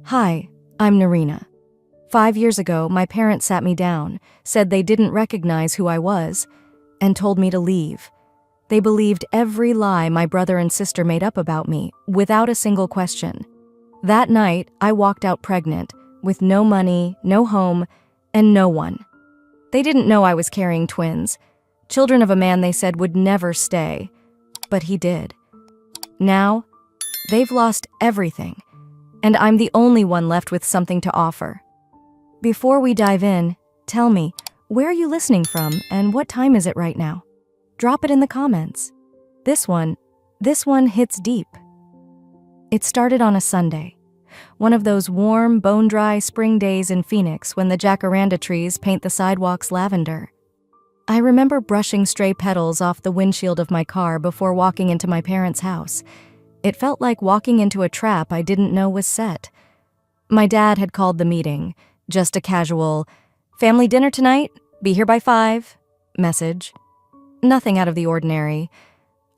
Hi, I'm Narina. 5 years ago, my parents sat me down, said they didn't recognize who I was, and told me to leave. They believed every lie my brother and sister made up about me, without a single question. That night, I walked out pregnant, with no money, no home, and no one. They didn't know I was carrying twins, children of a man they said would never stay, but he did. Now, they've lost everything, and I'm the only one left with something to offer. Before we dive in, tell me, where are you listening from and what time is it right now? Drop it in the comments. This one hits deep. It started on a Sunday, one of those warm, bone-dry spring days in Phoenix when the jacaranda trees paint the sidewalks lavender. I remember brushing stray petals off the windshield of my car before walking into my parents' house. It felt like walking into a trap I didn't know was set. My dad had called the meeting, just a casual, "Family dinner tonight? Be here by 5" message. Nothing out of the ordinary.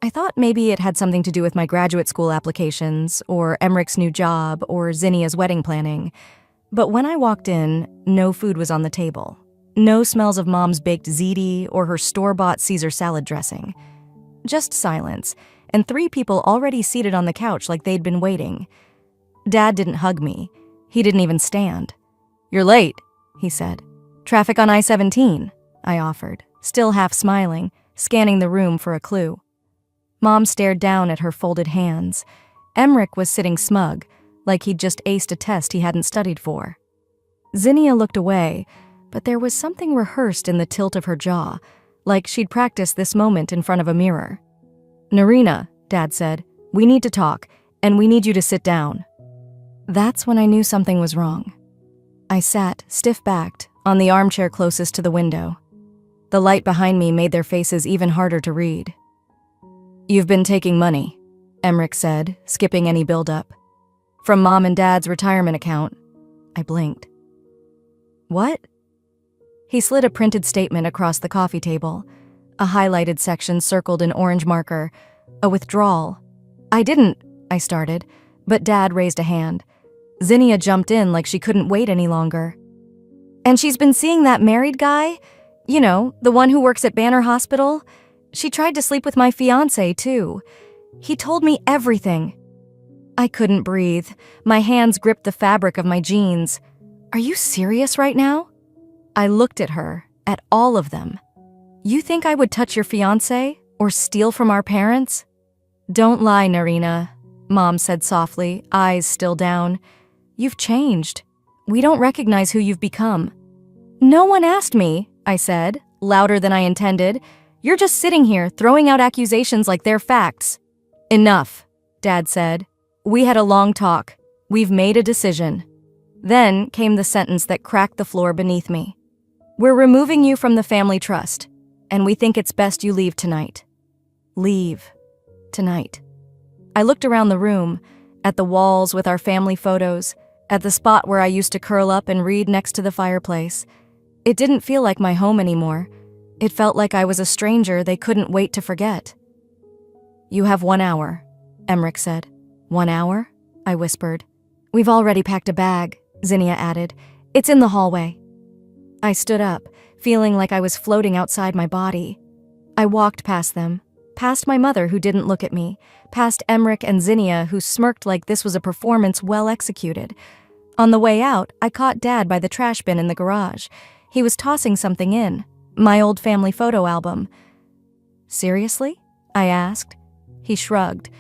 I thought maybe it had something to do with my graduate school applications, or Emmerich's new job, or Zinnia's wedding planning. But when I walked in, no food was on the table. No smells of Mom's baked ziti or her store-bought Caesar salad dressing. Just silence, and 3 people already seated on the couch like they'd been waiting. Dad didn't hug me. He didn't even stand. "You're late," he said. "Traffic on I-17, I offered, still half smiling, scanning the room for a clue. Mom stared down at her folded hands. Emmerich was sitting smug, like he'd just aced a test he hadn't studied for. Zinnia looked away, but there was something rehearsed in the tilt of her jaw, like she'd practiced this moment in front of a mirror. "Narina," Dad said, "we need to talk, and we need you to sit down." That's when I knew something was wrong. I sat, stiff-backed, on the armchair closest to the window. The light behind me made their faces even harder to read. "You've been taking money," Emmerich said, skipping any build-up. "From Mom and Dad's retirement account." I blinked. "What?" He slid a printed statement across the coffee table, a highlighted section circled in orange marker, a withdrawal. "I didn't," I started, but Dad raised a hand. Zinnia jumped in like she couldn't wait any longer. "And she's been seeing that married guy? You know, the one who works at Banner Hospital? She tried to sleep with my fiancé, too. He told me everything." I couldn't breathe. My hands gripped the fabric of my jeans. "Are you serious right now?" I looked at her, at all of them. "You think I would touch your fiancé, or steal from our parents?" "Don't lie, Narina," Mom said softly, eyes still down. "You've changed. We don't recognize who you've become." "No one asked me," I said, louder than I intended. "You're just sitting here, throwing out accusations like they're facts." "Enough," Dad said. "We had a long talk. We've made a decision." Then came the sentence that cracked the floor beneath me. "We're removing you from the family trust, and we think it's best you leave tonight." Leave. Tonight. I looked around the room, at the walls with our family photos, at the spot where I used to curl up and read next to the fireplace. It didn't feel like my home anymore. It felt like I was a stranger they couldn't wait to forget. "You have 1 hour," Emmerich said. "1 hour?" I whispered. "We've already packed a bag," Zinnia added. "It's in the hallway." I stood up, feeling like I was floating outside my body. I walked past them, past my mother who didn't look at me, past Emmerich and Zinnia who smirked like this was a performance well executed. On the way out, I caught Dad by the trash bin in the garage. He was tossing something in, my old family photo album. "Seriously?" I asked. He shrugged.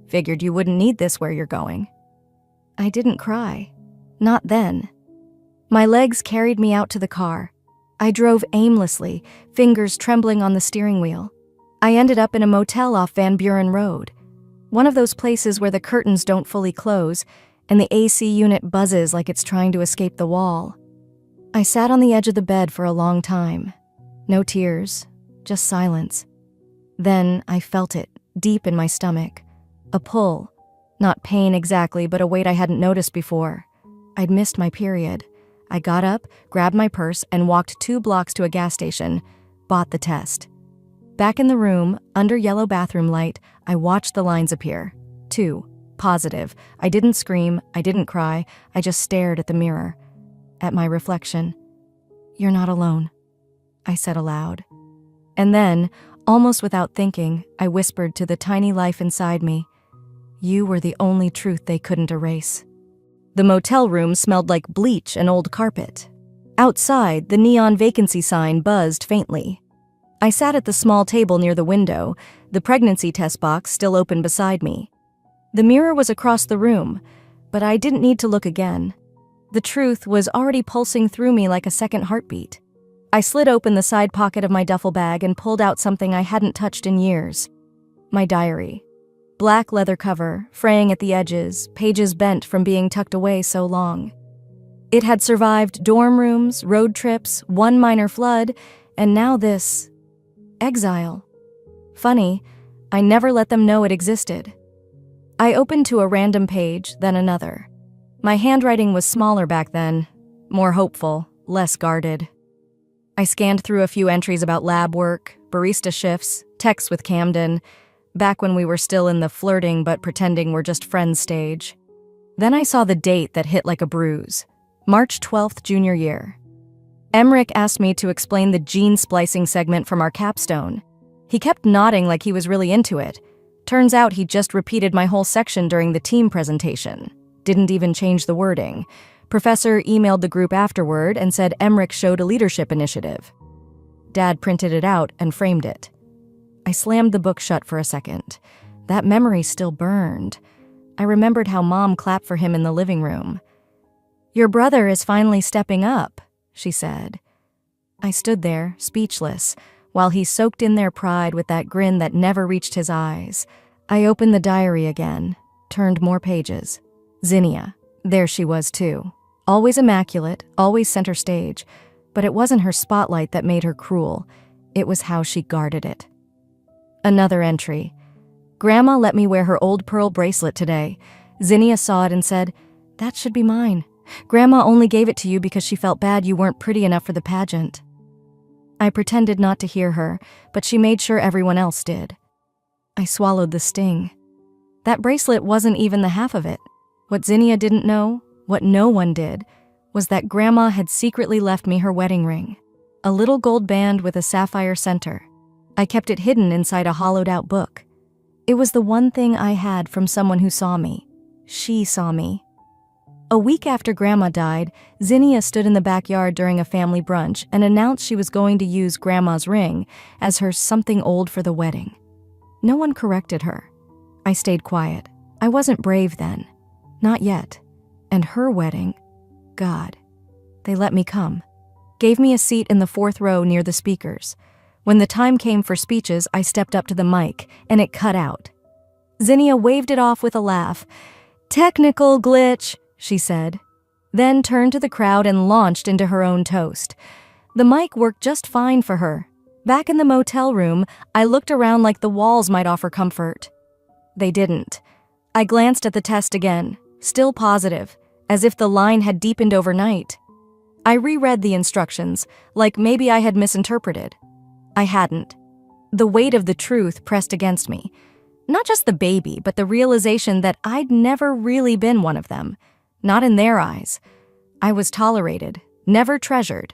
"Figured you wouldn't need this where you're going." I didn't cry. Not then. My legs carried me out to the car. I drove aimlessly, fingers trembling on the steering wheel. I ended up in a motel off Van Buren Road, one of those places where the curtains don't fully close and the AC unit buzzes like it's trying to escape the wall. I sat on the edge of the bed for a long time. No tears, just silence. Then I felt it, deep in my stomach. A pull. Not pain exactly, but a weight I hadn't noticed before. I'd missed my period. I got up, grabbed my purse, and walked 2 blocks to a gas station. Bought the test. Back in the room, under yellow bathroom light, I watched the lines appear. 2. Positive. I didn't scream, I didn't cry, I just stared at the mirror. At my reflection. "You're not alone," I said aloud. And then, almost without thinking, I whispered to the tiny life inside me, "You were the only truth they couldn't erase." The motel room smelled like bleach and old carpet. Outside, the neon vacancy sign buzzed faintly. I sat at the small table near the window, the pregnancy test box still open beside me. The mirror was across the room, but I didn't need to look again. The truth was already pulsing through me like a second heartbeat. I slid open the side pocket of my duffel bag and pulled out something I hadn't touched in years. My diary. Black leather cover, fraying at the edges, pages bent from being tucked away so long. It had survived dorm rooms, road trips, one minor flood, and now this. Exile. Funny, I never let them know it existed. I opened to a random page, then another. My handwriting was smaller back then, more hopeful, less guarded. I scanned through a few entries about lab work, barista shifts, texts with Camden, back when we were still in the flirting but pretending we're just friends stage. Then I saw the date that hit like a bruise. March 12th, junior year. Emmerich asked me to explain the gene splicing segment from our capstone. He kept nodding like he was really into it. Turns out he just repeated my whole section during the team presentation. Didn't even change the wording. Professor emailed the group afterward and said Emmerich showed a leadership initiative. Dad printed it out and framed it. I slammed the book shut for a second. That memory still burned. I remembered how Mom clapped for him in the living room. "Your brother is finally stepping up," she said. I stood there, speechless, while he soaked in their pride with that grin that never reached his eyes. I opened the diary again, turned more pages. Zinnia. There she was too. Always immaculate, always center stage, but it wasn't her spotlight that made her cruel. It was how she guarded it. Another entry. "Grandma let me wear her old pearl bracelet today. Zinnia saw it and said, 'That should be mine. Grandma only gave it to you because she felt bad you weren't pretty enough for the pageant.'" I pretended not to hear her, but she made sure everyone else did. I swallowed the sting. That bracelet wasn't even the half of it. What Zinnia didn't know, what no one did, was that Grandma had secretly left me her wedding ring. A little gold band with a sapphire center. I kept it hidden inside a hollowed-out book. It was the one thing I had from someone who saw me. She saw me. A week after Grandma died, Zinnia stood in the backyard during a family brunch and announced she was going to use Grandma's ring as her something old for the wedding. No one corrected her. I stayed quiet. I wasn't brave then. Not yet. And her wedding, God. They let me come. Gave me a seat in the 4th row near the speakers. When the time came for speeches, I stepped up to the mic, and it cut out. Zinnia waved it off with a laugh. "Technical glitch," she said, then turned to the crowd and launched into her own toast. The mic worked just fine for her. Back in the motel room, I looked around like the walls might offer comfort. They didn't. I glanced at the test again, still positive, as if the line had deepened overnight. I reread the instructions, like maybe I had misinterpreted. I hadn't. The weight of the truth pressed against me. Not just the baby, but the realization that I'd never really been one of them. Not in their eyes. I was tolerated, never treasured.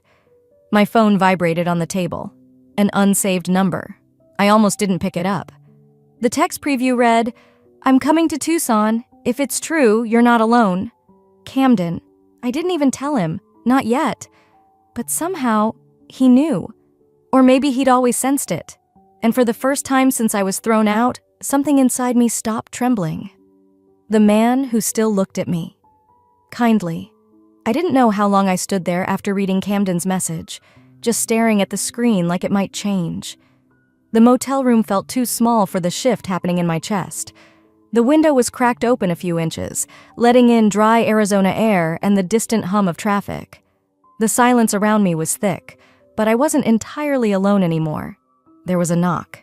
My phone vibrated on the table. An unsaved number. I almost didn't pick it up. The text preview read, "I'm coming to Tucson. If it's true, you're not alone. Camden." I didn't even tell him. Not yet. But somehow, he knew. Or maybe he'd always sensed it. And for the first time since I was thrown out, something inside me stopped trembling. The man who still looked at me. Kindly. I didn't know how long I stood there after reading Camden's message, just staring at the screen like it might change. The motel room felt too small for the shift happening in my chest. The window was cracked open a few inches, letting in dry Arizona air and the distant hum of traffic. The silence around me was thick, but I wasn't entirely alone anymore. There was a knock.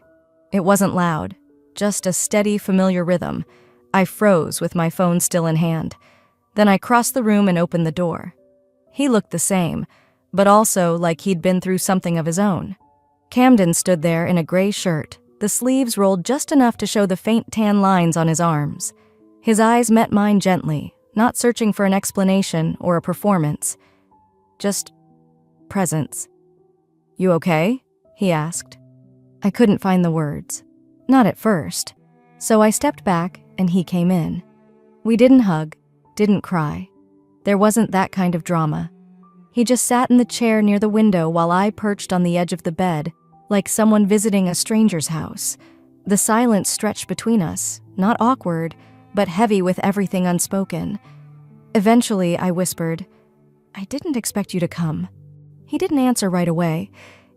It wasn't loud, just a steady, familiar rhythm. I froze with my phone still in hand. Then I crossed the room and opened the door. He looked the same, but also like he'd been through something of his own. Camden stood there in a gray shirt, the sleeves rolled just enough to show the faint tan lines on his arms. His eyes met mine gently, not searching for an explanation or a performance. Just presence. "You okay?" he asked. I couldn't find the words. Not at first. So I stepped back and he came in. We didn't hug, didn't cry. There wasn't that kind of drama. He just sat in the chair near the window while I perched on the edge of the bed, like someone visiting a stranger's house. The silence stretched between us, not awkward, but heavy with everything unspoken. Eventually, I whispered, "I didn't expect you to come." He didn't answer right away.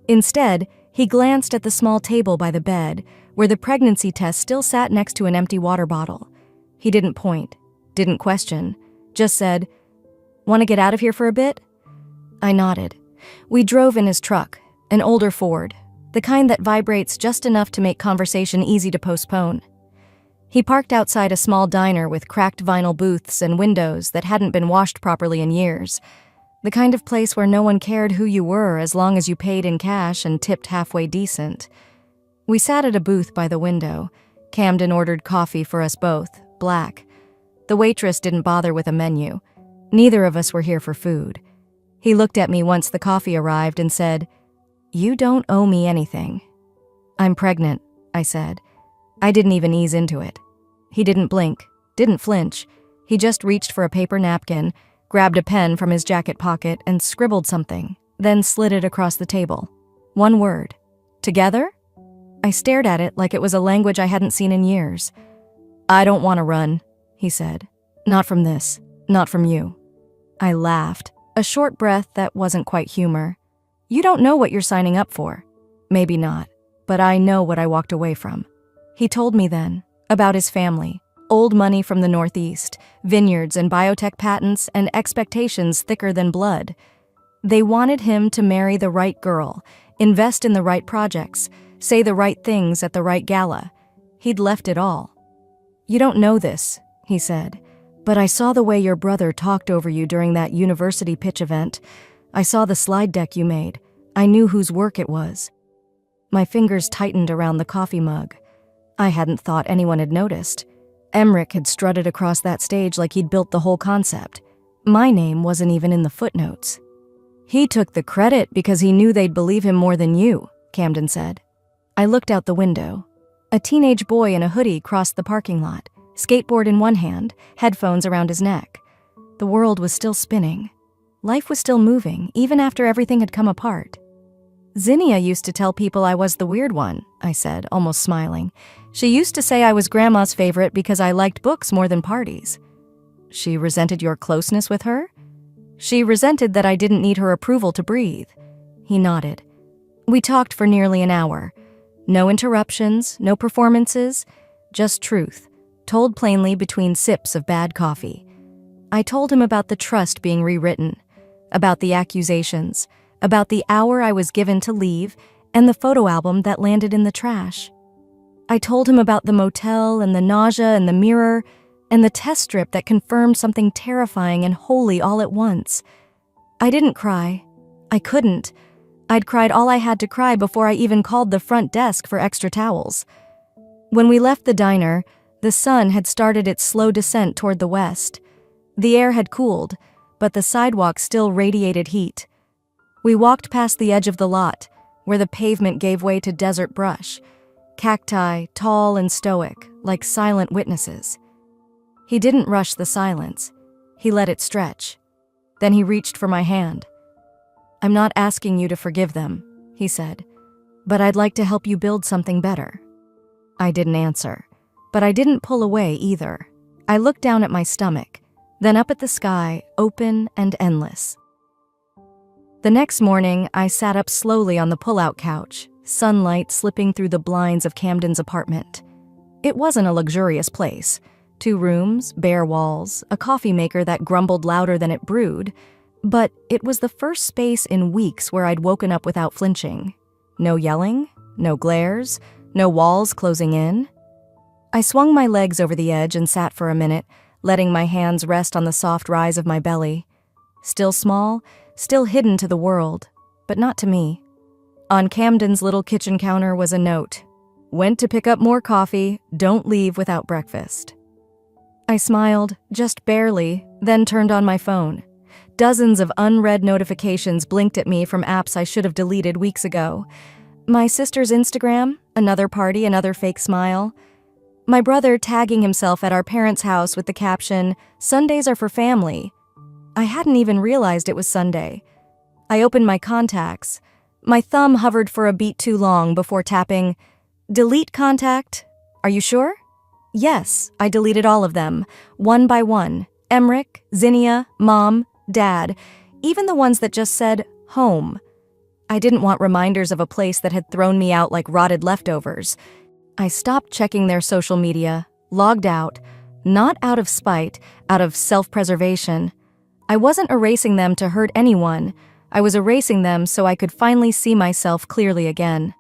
Instead, he glanced at the small table by the bed, where the pregnancy test still sat next to an empty water bottle. He didn't point, didn't question, just said, "Want to get out of here for a bit?" I nodded. We drove in his truck, an older Ford, the kind that vibrates just enough to make conversation easy to postpone. He parked outside a small diner with cracked vinyl booths and windows that hadn't been washed properly in years. The kind of place where no one cared who you were as long as you paid in cash and tipped halfway decent. We sat at a booth by the window. Camden ordered coffee for us both, black. The waitress didn't bother with a menu. Neither of us were here for food. He looked at me once the coffee arrived and said, "You don't owe me anything." "I'm pregnant," I said. I didn't even ease into it. He didn't blink, didn't flinch. He just reached for a paper napkin, grabbed a pen from his jacket pocket and scribbled something, then slid it across the table. One word. "Together?" I stared at it like it was a language I hadn't seen in years. "I don't want to run," he said. "Not from this. Not from you." I laughed, a short breath that wasn't quite humor. "You don't know what you're signing up for." "Maybe not, but I know what I walked away from." He told me then about his family, old money from the Northeast, vineyards and biotech patents, and expectations thicker than blood. They wanted him to marry the right girl, invest in the right projects, say the right things at the right gala. He'd left it all. "You don't know this," he said, "but I saw the way your brother talked over you during that university pitch event. I saw the slide deck you made. I knew whose work it was." My fingers tightened around the coffee mug. I hadn't thought anyone had noticed. Emmerich had strutted across that stage like he'd built the whole concept. My name wasn't even in the footnotes. "He took the credit because he knew they'd believe him more than you," Camden said. I looked out the window. A teenage boy in a hoodie crossed the parking lot, skateboard in one hand, headphones around his neck. The world was still spinning. Life was still moving, even after everything had come apart. "Zinnia used to tell people I was the weird one," I said, almost smiling. "She used to say I was Grandma's favorite because I liked books more than parties." "She resented your closeness with her?" "She resented that I didn't need her approval to breathe." He nodded. We talked for nearly an hour. No interruptions, no performances, just truth, told plainly between sips of bad coffee. I told him about the trust being rewritten, about the accusations, about the hour I was given to leave, and the photo album that landed in the trash. I told him about the motel and the nausea and the mirror and the test strip that confirmed something terrifying and holy all at once. I didn't cry. I couldn't. I'd cried all I had to cry before I even called the front desk for extra towels. When we left the diner, the sun had started its slow descent toward the west. The air had cooled, but the sidewalk still radiated heat. We walked past the edge of the lot, where the pavement gave way to desert brush, cacti, tall and stoic, like silent witnesses. He didn't rush the silence. He let it stretch. Then he reached for my hand. "I'm not asking you to forgive them," he said, "but I'd like to help you build something better." I didn't answer, but I didn't pull away either. I looked down at my stomach, then up at the sky, open and endless. The next morning, I sat up slowly on the pull-out couch, sunlight slipping through the blinds of Camden's apartment. It wasn't a luxurious place. 2 rooms, bare walls, a coffee maker that grumbled louder than it brewed, but it was the first space in weeks where I'd woken up without flinching. No yelling, no glares, no walls closing in. I swung my legs over the edge and sat for a minute, letting my hands rest on the soft rise of my belly. Still small, still hidden to the world, but not to me. On Camden's little kitchen counter was a note. "Went to pick up more coffee, don't leave without breakfast." I smiled, just barely, then turned on my phone. Dozens of unread notifications blinked at me from apps I should have deleted weeks ago. My sister's Instagram, another party, another fake smile. My brother tagging himself at our parents' house with the caption, "Sundays are for family." I hadn't even realized it was Sunday. I opened my contacts. My thumb hovered for a beat too long before tapping, "Delete contact. Are you sure?" Yes, I deleted all of them, one by one. Emmerich, Zinnia, Mom, Dad, even the ones that just said, home. I didn't want reminders of a place that had thrown me out like rotted leftovers. I stopped checking their social media, logged out, not out of spite, out of self-preservation. I wasn't erasing them to hurt anyone. I was erasing them so I could finally see myself clearly again.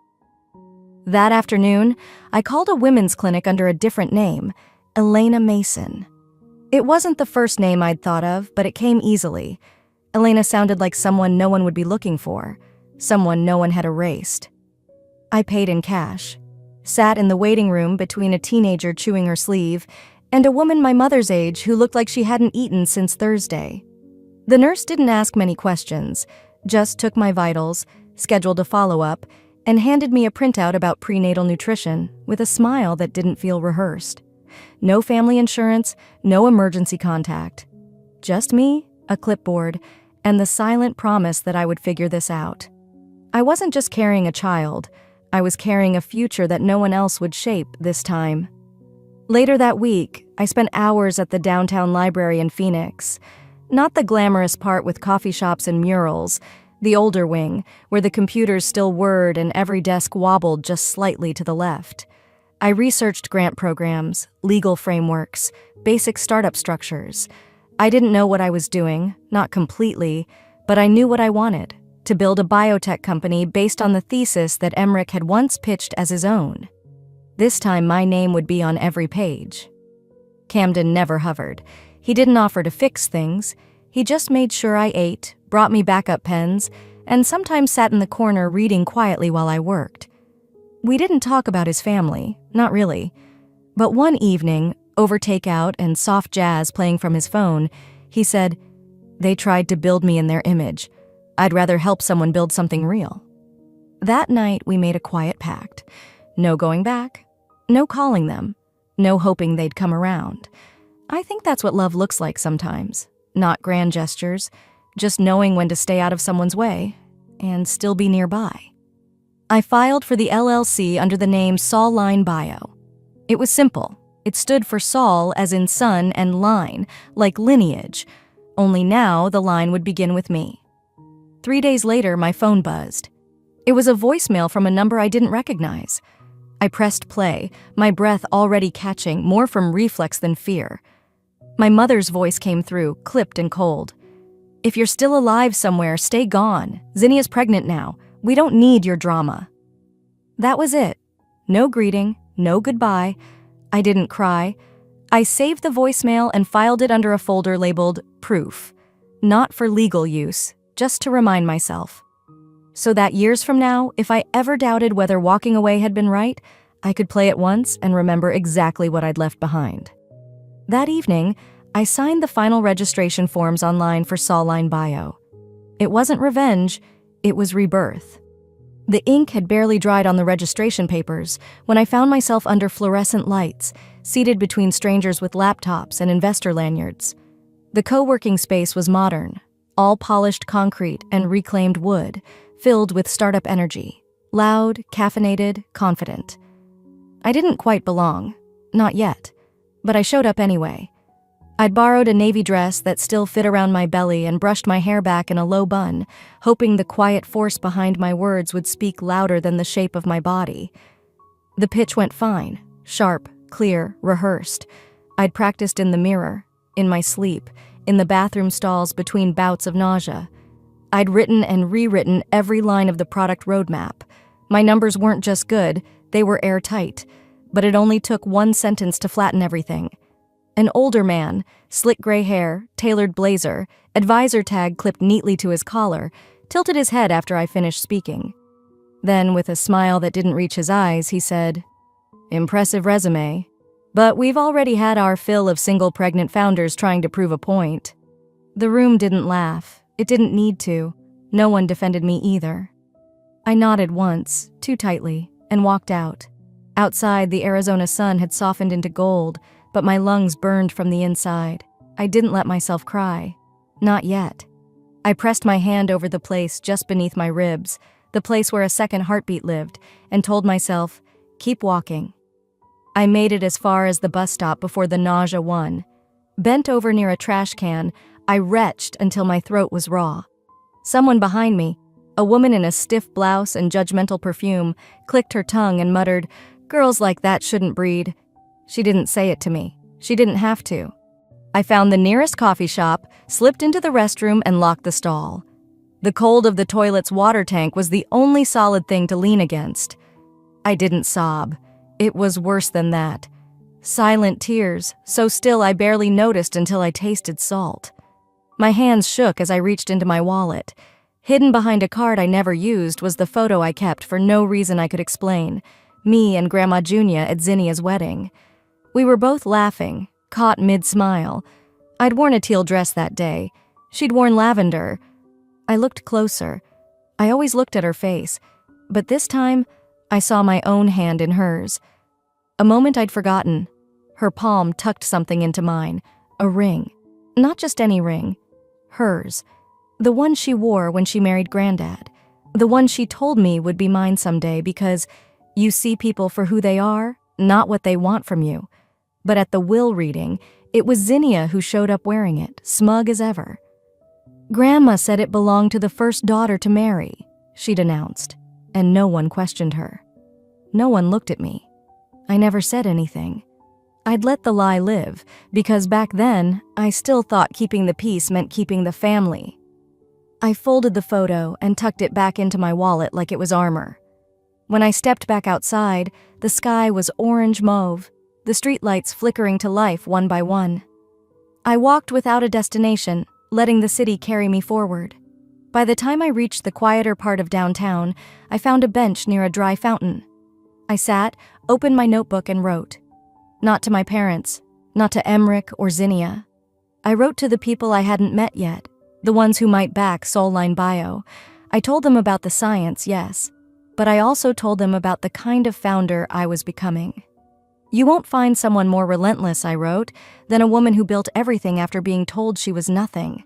That afternoon, I called a women's clinic under a different name, Elena Mason. It wasn't the first name I'd thought of, but it came easily. Elena sounded like someone no one would be looking for, someone no one had erased. I paid in cash, sat in the waiting room between a teenager chewing her sleeve and a woman my mother's age who looked like she hadn't eaten since Thursday. The nurse didn't ask many questions, just took my vitals, scheduled a follow-up, and handed me a printout about prenatal nutrition with a smile that didn't feel rehearsed. No family insurance, no emergency contact. Just me, a clipboard, and the silent promise that I would figure this out. I wasn't just carrying a child, I was carrying a future that no one else would shape this time. Later that week, I spent hours at the downtown library in Phoenix. Not the glamorous part with coffee shops and murals, the older wing, where the computers still whirred and every desk wobbled just slightly to the left. I researched grant programs, legal frameworks, basic startup structures. I didn't know what I was doing, not completely, but I knew what I wanted, to build a biotech company based on the thesis that Emmerich had once pitched as his own. This time my name would be on every page. Camden never hovered. He didn't offer to fix things. He just made sure I ate, brought me backup pens, and sometimes sat in the corner reading quietly while I worked. We didn't talk about his family, not really. But one evening, over takeout and soft jazz playing from his phone, he said, "They tried to build me in their image. I'd rather help someone build something real." That night, we made a quiet pact. No going back, no calling them, no hoping they'd come around. I think that's what love looks like sometimes. Not grand gestures, just knowing when to stay out of someone's way and still be nearby. I filed for the LLC under the name Saul Line Bio. It was simple. It stood for Saul as in son and line, like lineage, only now the line would begin with me. 3 days later, my phone buzzed. It was a voicemail from a number I didn't recognize. I pressed play, my breath already catching, more from reflex than fear. My mother's voice came through, clipped and cold. "If you're still alive somewhere, stay gone. Zinnia's pregnant now. We don't need your drama." That was it. No greeting, no goodbye. I didn't cry. I saved the voicemail and filed it under a folder labeled Proof. Not for legal use, just to remind myself. So that years from now, if I ever doubted whether walking away had been right, I could play it once and remember exactly what I'd left behind. That evening, I signed the final registration forms online for Saul Line Bio. It wasn't revenge, it was rebirth. The ink had barely dried on the registration papers when I found myself under fluorescent lights, seated between strangers with laptops and investor lanyards. The co-working space was modern, all polished concrete and reclaimed wood, filled with startup energy, loud, caffeinated, confident. I didn't quite belong, not yet, but I showed up anyway. I'd borrowed a navy dress that still fit around my belly and brushed my hair back in a low bun, hoping the quiet force behind my words would speak louder than the shape of my body. The pitch went fine, sharp, clear, rehearsed. I'd practiced in the mirror, in my sleep, in the bathroom stalls between bouts of nausea. I'd written and rewritten every line of the product roadmap. My numbers weren't just good, they were airtight, but it only took one sentence to flatten everything. An older man, slick gray hair, tailored blazer, advisor tag clipped neatly to his collar, tilted his head after I finished speaking. Then, with a smile that didn't reach his eyes, he said, "Impressive resume. But we've already had our fill of single pregnant founders trying to prove a point. The room didn't laugh. It didn't need to. No one defended me either. I nodded once, too tightly, and walked out. Outside, the Arizona sun had softened into gold, but my lungs burned from the inside. I didn't let myself cry. Not yet. I pressed my hand over the place just beneath my ribs, the place where a second heartbeat lived, and told myself, keep walking. I made it as far as the bus stop before the nausea won. Bent over near a trash can, I retched until my throat was raw. Someone behind me, a woman in a stiff blouse and judgmental perfume, clicked her tongue and muttered, "Girls like that shouldn't breed." She didn't say it to me. She didn't have to. I found the nearest coffee shop, slipped into the restroom, and locked the stall. The cold of the toilet's water tank was the only solid thing to lean against. I didn't sob. It was worse than that. Silent tears, so still I barely noticed until I tasted salt. My hands shook as I reached into my wallet. Hidden behind a card I never used was the photo I kept for no reason I could explain. Me and Grandma Junia at Zinnia's wedding. We were both laughing, caught mid-smile. I'd worn a teal dress that day. She'd worn lavender. I looked closer. I always looked at her face, but this time, I saw my own hand in hers. A moment I'd forgotten. Her palm tucked something into mine. A ring. Not just any ring. Hers. The one she wore when she married Granddad. The one she told me would be mine someday because you see people for who they are, not what they want from you. But at the will reading, it was Zinnia who showed up wearing it, smug as ever. Grandma said it belonged to the first daughter to marry, she'd announced, and no one questioned her. No one looked at me. I never said anything. I'd let the lie live, because back then, I still thought keeping the peace meant keeping the family. I folded the photo and tucked it back into my wallet like it was armor. When I stepped back outside, the sky was orange-mauve, the streetlights flickering to life one by one. I walked without a destination, letting the city carry me forward. By the time I reached the quieter part of downtown, I found a bench near a dry fountain. I sat, opened my notebook, and wrote. Not to my parents, not to Emmerich or Zinnia. I wrote to the people I hadn't met yet, the ones who might back Soulline Bio. I told them about the science, yes, but I also told them about the kind of founder I was becoming. You won't find someone more relentless, I wrote, than a woman who built everything after being told she was nothing.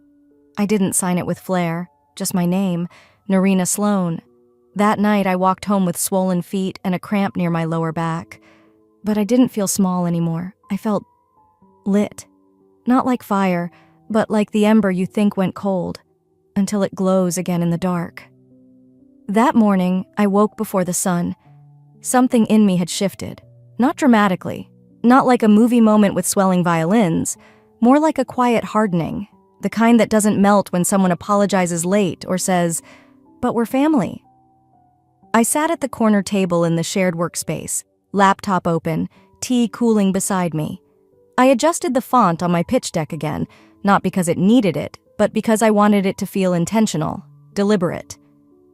I didn't sign it with flair, just my name, Narina Sloan. That night, I walked home with swollen feet and a cramp near my lower back. But I didn't feel small anymore. I felt lit. Not like fire, but like the ember you think went cold, until it glows again in the dark. That morning, I woke before the sun. Something in me had shifted. Not dramatically, not like a movie moment with swelling violins, more like a quiet hardening, the kind that doesn't melt when someone apologizes late or says, "But we're family." I sat at the corner table in the shared workspace, laptop open, tea cooling beside me. I adjusted the font on my pitch deck again, not because it needed it, but because I wanted it to feel intentional, deliberate.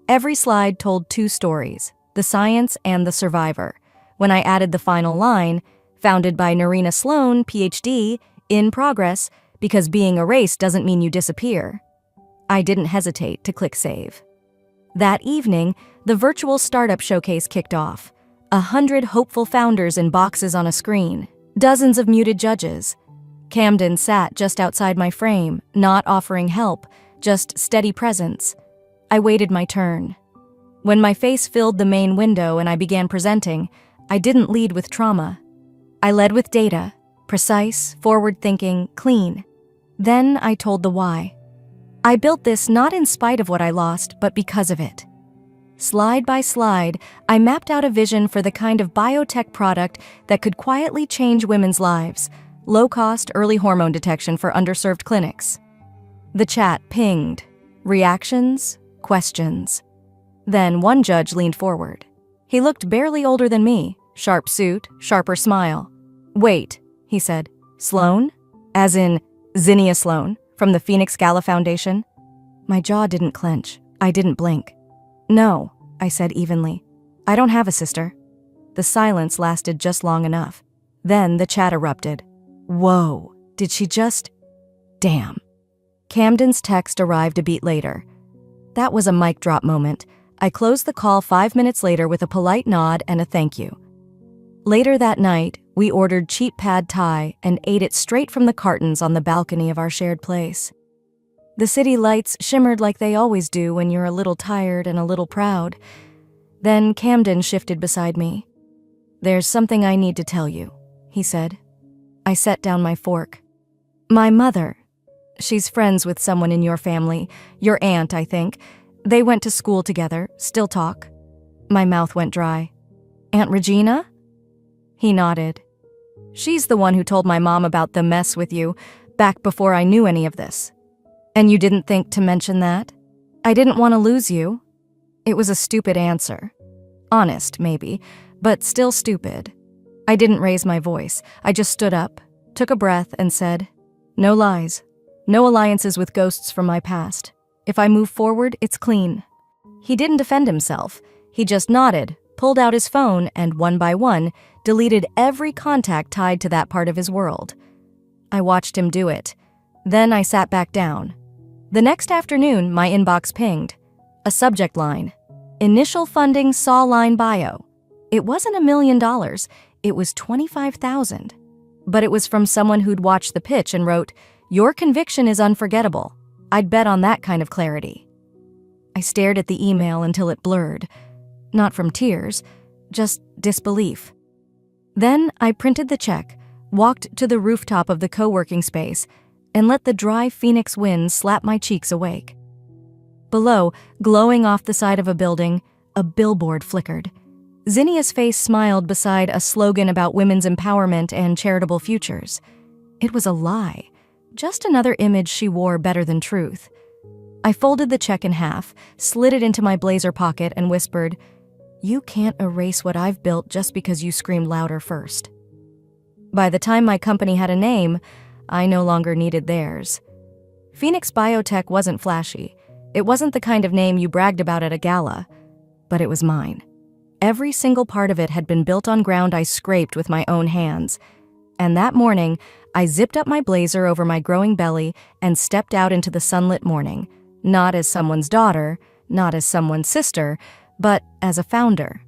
Every slide told two stories, the science and the survivor. When I added the final line, founded by Narina Sloan, PhD, in progress, because being erased doesn't mean you disappear. I didn't hesitate to click save. That evening, the virtual startup showcase kicked off. 100 hopeful founders in boxes on a screen, dozens of muted judges. Camden sat just outside my frame, not offering help, just steady presence. I waited my turn. When my face filled the main window and I began presenting, I didn't lead with trauma. I led with data, precise, forward-thinking, clean. Then I told the why. I built this not in spite of what I lost, but because of it. Slide by slide, I mapped out a vision for the kind of biotech product that could quietly change women's lives, low-cost early hormone detection for underserved clinics. The chat pinged. Reactions, questions. Then one judge leaned forward. He looked barely older than me, sharp suit, sharper smile. "Wait," he said. "Sloan? As in Zinnia Sloan, from the Phoenix Gala Foundation?" My jaw didn't clench. I didn't blink. "No," I said evenly. "I don't have a sister." The silence lasted just long enough. Then the chat erupted. Whoa, did she just… Damn. Camden's text arrived a beat later. That was a mic drop moment. I closed the call 5 minutes later with a polite nod and a thank you. Later that night, we ordered cheap pad thai and ate it straight from the cartons on the balcony of our shared place. The city lights shimmered like they always do when you're a little tired and a little proud. Then Camden shifted beside me. There's something I need to tell you, he said. I set down my fork. My mother. She's friends with someone in your family. Your aunt, I think. They went to school together, still talk. My mouth went dry. Aunt Regina? He nodded. She's the one who told my mom about the mess with you, back before I knew any of this. And you didn't think to mention that? I didn't want to lose you. It was a stupid answer. Honest, maybe, but still stupid. I didn't raise my voice. I just stood up, took a breath, and said, no lies. No alliances with ghosts from my past. If I move forward, it's clean. He didn't defend himself. He just nodded, pulled out his phone, and one by one, deleted every contact tied to that part of his world. I watched him do it. Then I sat back down. The next afternoon, my inbox pinged. A subject line. Initial funding saw line bio. It wasn't $1 million. It was $25,000. But it was from someone who'd watched the pitch and wrote, your conviction is unforgettable. I'd bet on that kind of clarity. I stared at the email until it blurred. Not from tears, just disbelief. Then I printed the check, walked to the rooftop of the co-working space, and let the dry Phoenix wind slap my cheeks awake. Below, glowing off the side of a building, a billboard flickered. Zinnia's face smiled beside a slogan about women's empowerment and charitable futures. It was a lie, just another image she wore better than truth. I folded the check in half, slid it into my blazer pocket, and whispered, you can't erase what I've built just because you screamed louder first. By the time my company had a name, I no longer needed theirs. Phoenix Biotech wasn't flashy. It wasn't the kind of name you bragged about at a gala, but it was mine. Every single part of it had been built on ground I scraped with my own hands. And that morning, I zipped up my blazer over my growing belly and stepped out into the sunlit morning, not as someone's daughter, not as someone's sister, but as a founder.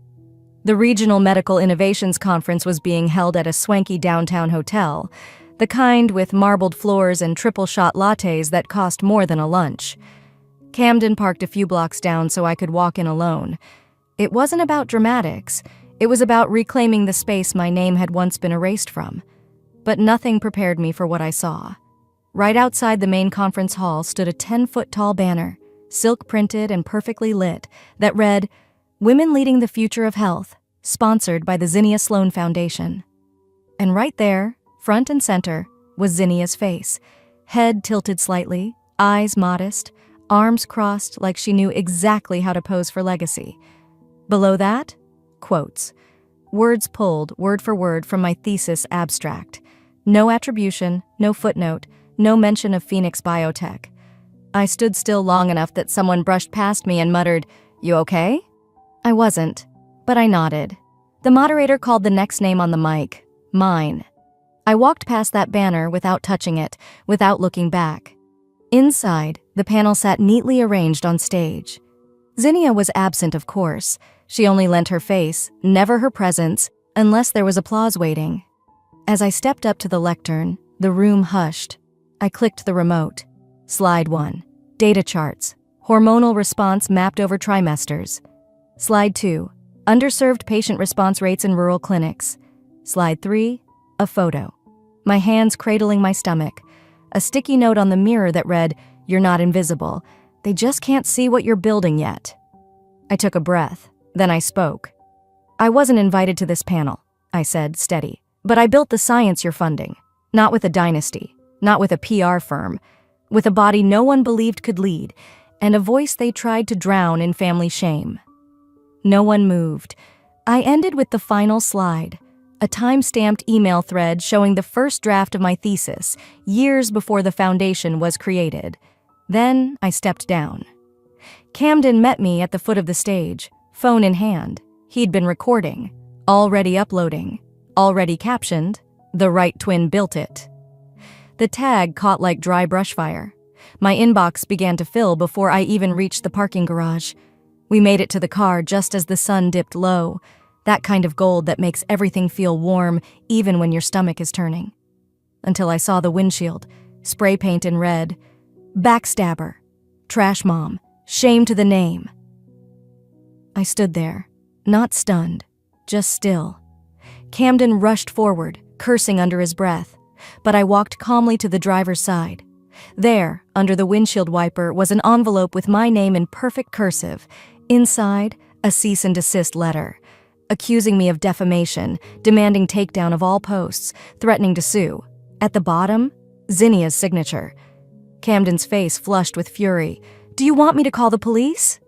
The Regional Medical Innovations Conference was being held at a swanky downtown hotel, the kind with marbled floors and triple-shot lattes that cost more than a lunch. Camden parked a few blocks down so I could walk in alone. It wasn't about dramatics. It was about reclaiming the space my name had once been erased from. But nothing prepared me for what I saw. Right outside the main conference hall stood a 10-foot-tall banner, silk-printed and perfectly lit, that read, Women Leading the Future of Health, sponsored by the Zinnia Sloan Foundation. And right there, front and center, was Zinnia's face, head tilted slightly, eyes modest, arms crossed like she knew exactly how to pose for legacy. Below that, quotes. Words pulled, word for word, from my thesis abstract. No attribution, no footnote, no mention of Phoenix Biotech. I stood still long enough that someone brushed past me and muttered, "You okay?" I wasn't, but I nodded. The moderator called the next name on the mic, mine. I walked past that banner without touching it, without looking back. Inside, the panel sat neatly arranged on stage. Zinnia was absent, of course. She only lent her face, never her presence, unless there was applause waiting. As I stepped up to the lectern, the room hushed. I clicked the remote. Slide 1. Data charts. Hormonal response mapped over trimesters. Slide 2. Underserved patient response rates in rural clinics. Slide 3. A photo. My hands cradling my stomach. A sticky note on the mirror that read, "You're not invisible. They just can't see what you're building yet." I took a breath. Then I spoke. "I wasn't invited to this panel," I said, steady. "But I built the science you're funding. Not with a dynasty. Not with a PR firm. With a body no one believed could lead, and a voice they tried to drown in family shame." No one moved. I ended with the final slide. A time-stamped email thread showing the first draft of my thesis, years before the foundation was created. Then I stepped down. Camden met me at the foot of the stage, phone in hand. He'd been recording, already uploading. already captioned, "The right twin built it." The tag caught like dry brush fire. My inbox began to fill before I even reached the parking garage. We made it to the car just as the sun dipped low, that kind of gold that makes everything feel warm even when your stomach is turning. Until I saw the windshield, spray paint in red, "Backstabber, Trash Mom, shame to the name." I stood there, not stunned, just still. Camden rushed forward, cursing under his breath, but I walked calmly to the driver's side. There, under the windshield wiper, was an envelope with my name in perfect cursive. Inside, a cease and desist letter, accusing me of defamation, demanding takedown of all posts, threatening to sue. At the bottom, Zinnia's signature. Camden's face flushed with fury. "Do you want me to call the police?"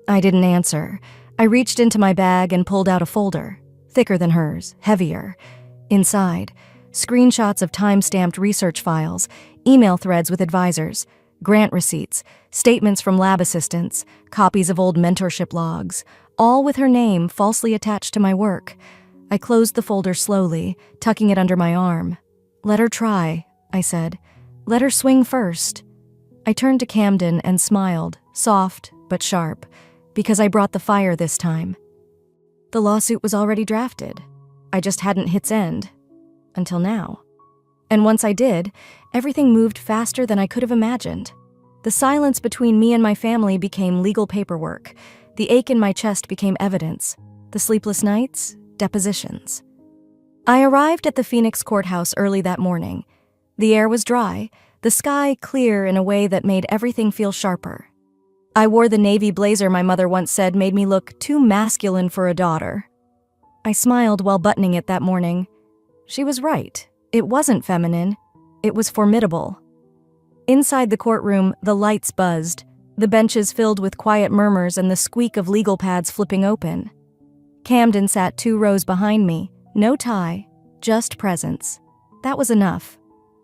I didn't answer. I reached into my bag and pulled out a folder, thicker than hers, heavier. Inside, screenshots of time-stamped research files, email threads with advisors, grant receipts, statements from lab assistants, copies of old mentorship logs, all with her name falsely attached to my work. I closed the folder slowly, tucking it under my arm. "Let her try," I said. "Let her swing first." I turned to Camden and smiled, soft but sharp, because I brought the fire this time. The lawsuit was already drafted. I just hadn't hit send. Until now. And once I did, everything moved faster than I could have imagined. The silence between me and my family became legal paperwork. The ache in my chest became evidence. The sleepless nights, depositions. I arrived at the Phoenix courthouse early that morning. The air was dry, the sky clear in a way that made everything feel sharper. I wore the navy blazer my mother once said made me look too masculine for a daughter. I smiled while buttoning it that morning. She was right. It wasn't feminine. It was formidable. Inside the courtroom, the lights buzzed, the benches filled with quiet murmurs and the squeak of legal pads flipping open. Camden sat 2 rows behind me, no tie, just presence. That was enough.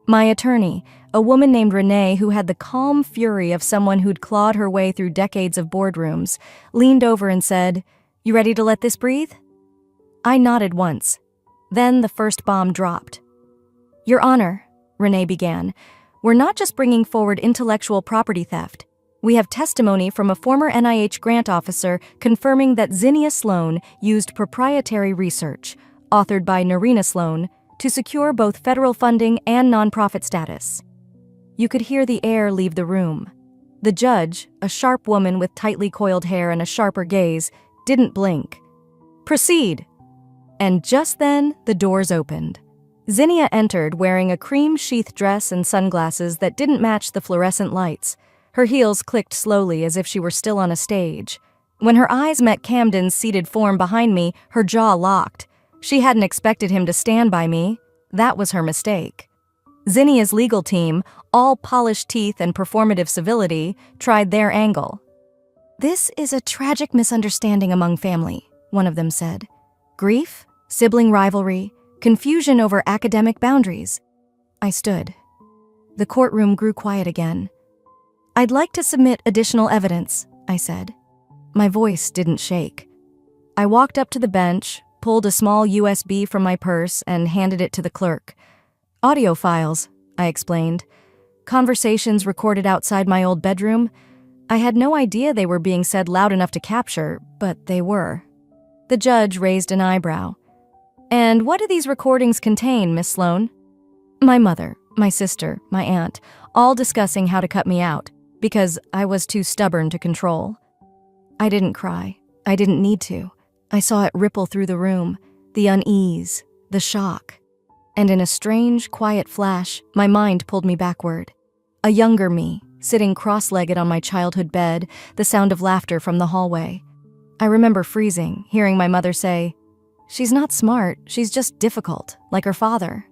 My attorney, a woman named Renee who had the calm fury of someone who'd clawed her way through decades of boardrooms, leaned over and said, "You ready to let this breathe?" I nodded once. Then the first bomb dropped. "Your Honor," Renee began, "we're not just bringing forward intellectual property theft. We have testimony from a former NIH grant officer confirming that Zinnia Sloan used proprietary research, authored by Narina Sloan, to secure both federal funding and nonprofit status." You could hear the air leave the room. The judge, a sharp woman with tightly coiled hair and a sharper gaze, didn't blink. "Proceed." And just then, the doors opened. Zinnia entered wearing a cream-sheath dress and sunglasses that didn't match the fluorescent lights. Her heels clicked slowly as if she were still on a stage. When her eyes met Camden's seated form behind me, her jaw locked. She hadn't expected him to stand by me. That was her mistake. Zinnia's legal team, all polished teeth and performative civility, tried their angle. "This is a tragic misunderstanding among family," one of them said. "Grief, sibling rivalry, confusion over academic boundaries." I stood. The courtroom grew quiet again. "I'd like to submit additional evidence," I said. My voice didn't shake. I walked up to the bench, pulled a small USB from my purse, and handed it to the clerk. "Audio files," I explained. "Conversations recorded outside my old bedroom. I had no idea they were being said loud enough to capture, but they were." The judge raised an eyebrow. "And what do these recordings contain, Miss Sloan?" "My mother, my sister, my aunt, all discussing how to cut me out, because I was too stubborn to control." I didn't cry. I didn't need to. I saw it ripple through the room, the unease, the shock. And in a strange, quiet flash, my mind pulled me backward. A younger me, sitting cross-legged on my childhood bed, the sound of laughter from the hallway. I remember freezing, hearing my mother say, "She's not smart, she's just difficult, like her father."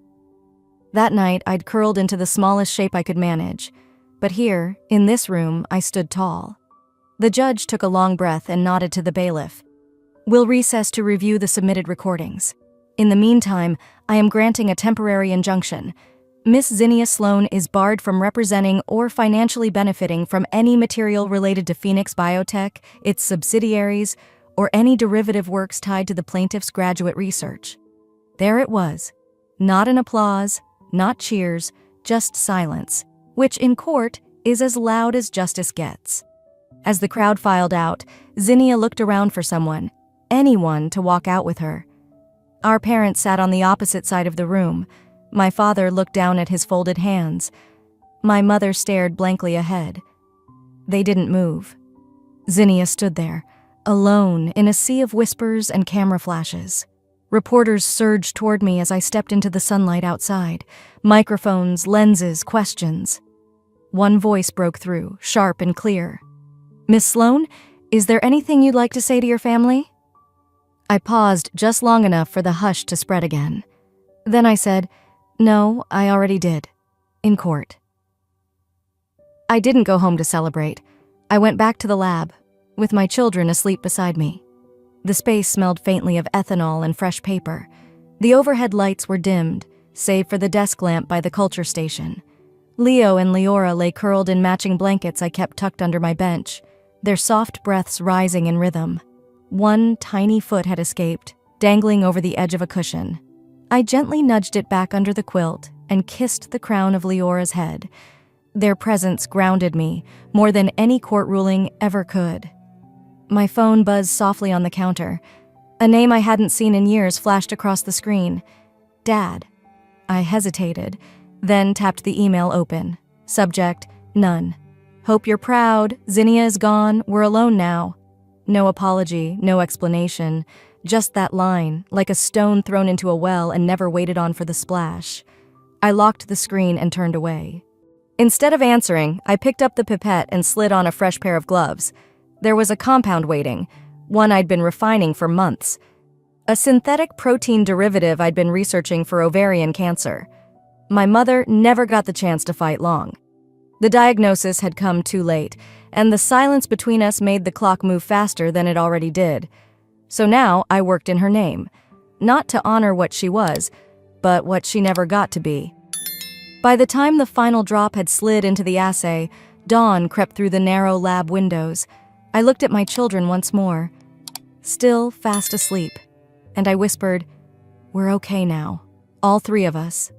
That night, I'd curled into the smallest shape I could manage. But here, in this room, I stood tall. The judge took a long breath and nodded to the bailiff. "We'll recess to review the submitted recordings. In the meantime, I am granting a temporary injunction. Miss Zinnia Sloan is barred from representing or financially benefiting from any material related to Phoenix Biotech, its subsidiaries, or any derivative works tied to the plaintiff's graduate research." There it was. Not an applause, not cheers, just silence, which in court is as loud as justice gets. As the crowd filed out, Zinnia looked around for someone, anyone to walk out with her. Our parents sat on the opposite side of the room. My father looked down at his folded hands. My mother stared blankly ahead. They didn't move. Zinnia stood there, alone in a sea of whispers and camera flashes. Reporters surged toward me as I stepped into the sunlight outside. Microphones, lenses, questions. One voice broke through, sharp and clear. "Miss Sloan, is there anything you'd like to say to your family?" I paused just long enough for the hush to spread again. Then I said, "No, I already did. In court." I didn't go home to celebrate. I went back to the lab, with my children asleep beside me. The space smelled faintly of ethanol and fresh paper. The overhead lights were dimmed, save for the desk lamp by the culture station. Leo and Leora lay curled in matching blankets I kept tucked under my bench, their soft breaths rising in rhythm. One tiny foot had escaped, dangling over the edge of a cushion. I gently nudged it back under the quilt and kissed the crown of Leora's head. Their presence grounded me more than any court ruling ever could. My phone buzzed softly on the counter. A name I hadn't seen in years flashed across the screen. Dad. I hesitated, then tapped the email open. Subject, none. Hope you're proud. Zinnia is gone. We're alone now. No apology, no explanation. Just that line, like a stone thrown into a well and never waited on for the splash. I locked the screen and turned away. Instead of answering, I picked up the pipette and slid on a fresh pair of gloves. There was a compound waiting, one I'd been refining for months. A synthetic protein derivative I'd been researching for ovarian cancer. My mother never got the chance to fight long. The diagnosis had come too late, and the silence between us made the clock move faster than it already did. So now I worked in her name, not to honor what she was, but what she never got to be. By the time the final drop had slid into the assay, dawn crept through the narrow lab windows. I looked at my children once more, still fast asleep, and I whispered, "We're okay now, all three of us."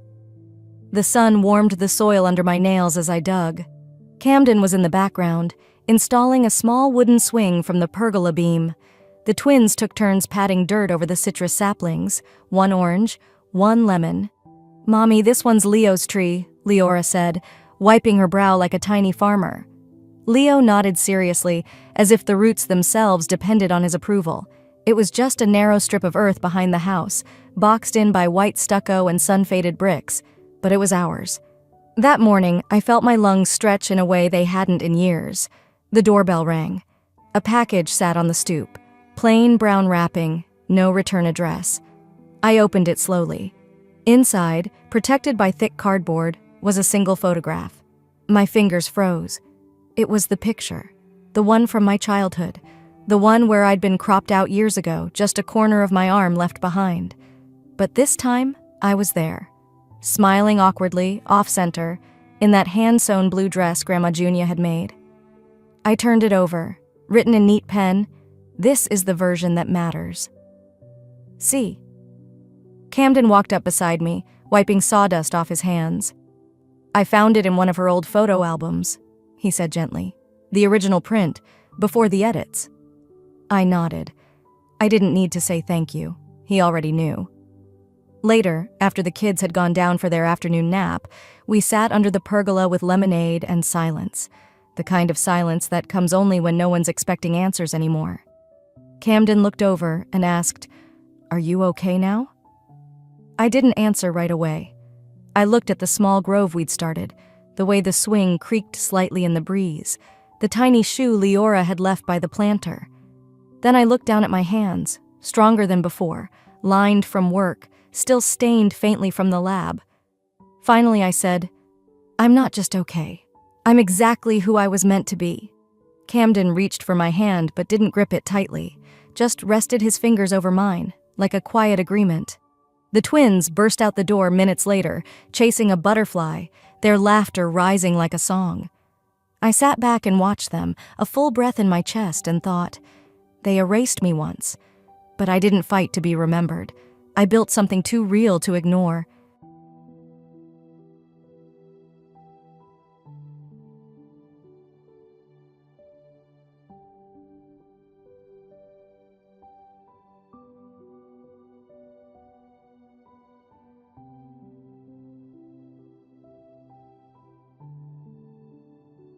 The sun warmed the soil under my nails as I dug. Camden was in the background, installing a small wooden swing from the pergola beam. The twins took turns patting dirt over the citrus saplings, one orange, one lemon. "Mommy, this one's Leo's tree," Leora said, wiping her brow like a tiny farmer. Leo nodded seriously, as if the roots themselves depended on his approval. It was just a narrow strip of earth behind the house, boxed in by white stucco and sun-faded bricks, but it was ours. That morning, I felt my lungs stretch in a way they hadn't in years. The doorbell rang. A package sat on the stoop. Plain brown wrapping, no return address. I opened it slowly. Inside, protected by thick cardboard, was a single photograph. My fingers froze. It was the picture, the one from my childhood, the one where I'd been cropped out years ago, just a corner of my arm left behind. But this time, I was there, smiling awkwardly, off-center, in that hand-sewn blue dress Grandma Junia had made. I turned it over, written in neat pen, "This is the version that matters." See. Camden walked up beside me, wiping sawdust off his hands. "I found it in one of her old photo albums," he said gently. "The original print, before the edits." I nodded. I didn't need to say thank you. He already knew. Later, after the kids had gone down for their afternoon nap, we sat under the pergola with lemonade and silence, the kind of silence that comes only when no one's expecting answers anymore. Camden looked over and asked, "Are you okay now?" I didn't answer right away. I looked at the small grove we'd started, the way the swing creaked slightly in the breeze, the tiny shoe Leora had left by the planter. Then I looked down at my hands, stronger than before, lined from work, still stained faintly from the lab. Finally I said, "I'm not just okay. I'm exactly who I was meant to be." Camden reached for my hand but didn't grip it tightly, just rested his fingers over mine, like a quiet agreement. The twins burst out the door minutes later, chasing a butterfly, their laughter rising like a song. I sat back and watched them, a full breath in my chest, and thought, they erased me once, but I didn't fight to be remembered. I built something too real to ignore,